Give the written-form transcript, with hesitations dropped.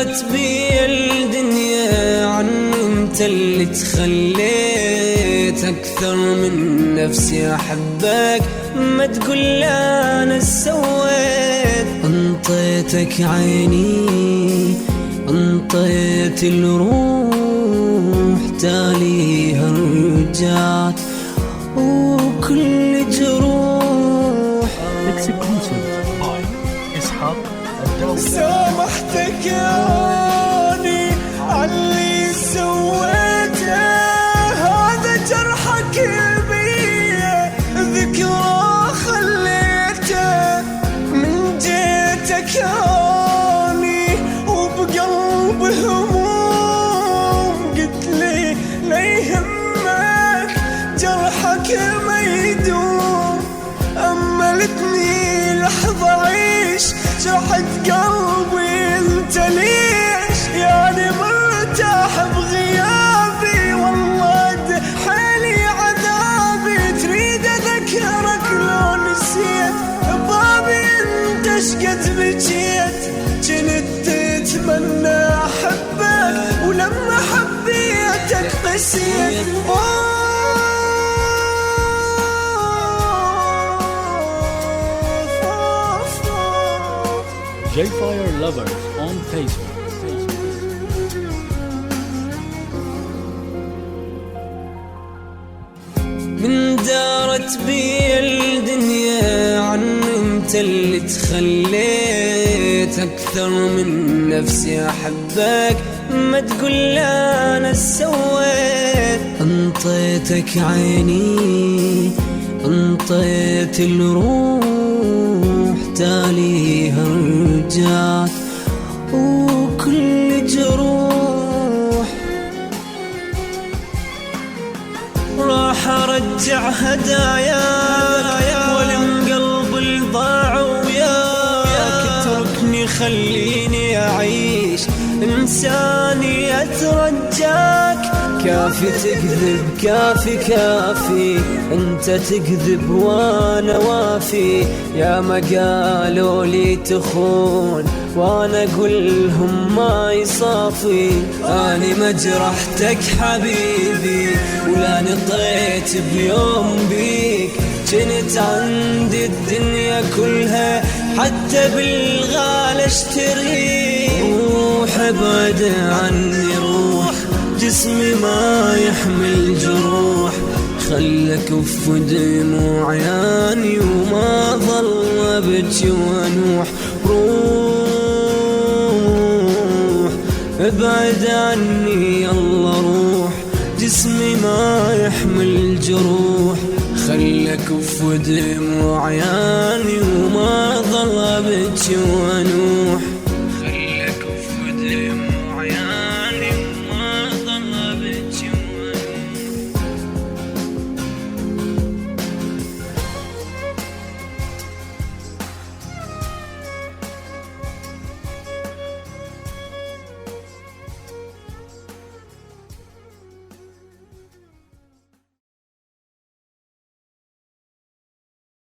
دارت بي الدنيا عني انت اللي تخليت اكثر من نفسي احبك، ما تقول لا انا سويت. انطيتك عيني انطيت الروح، تاليها رجعت وكل جروح. سامحتك ياني عاللي سويته، هذا جرحك بيه ذكرى خليته. من جيتك ياني وبقلب هموم، قلت لي لا يهمك جرحك ما يدوم. أملتني لحظة عيش جرحت قلبي انت ليش، يعني مرتاح بغيابي والله حالي عذابي. تريد اذكرك لو نسيت بابي انت شقد بجيت. كنت تتمنى احبك ولما حبيتك قسيت. J-Fire Lovers on Facebook. من دارت بي الدنيا عني انت اللي تخليت اكثر من نفسي احبك، ما تقول لا انا سويت. انطيتك عيني انطيت الروح، تاليها رجعت وكل جروح. راح ارجع هدايا ولم قلب الضاع وياك. اتركني خليني اعيش انساني اترجاك. كافي تكذب كافي كافي، انت تكذب وانا وافي. يا ما قالوا لي تخون وانا اقولهم ما يصافي. اني ما جرحتك حبيبي ولا نطيت بيوم بيك. كنت عندي الدنيا كلها حتى بالغالي اشتريك. روح ابعد عني روح، جسمي ما يحمل جروح. خلك كف دموع عياني وما ظل ابكي وانوح. روح ابعد عني يلا روح، جسمي ما يحمل جروح. خلك كف دموع عياني وما ظل ابكي وانوح.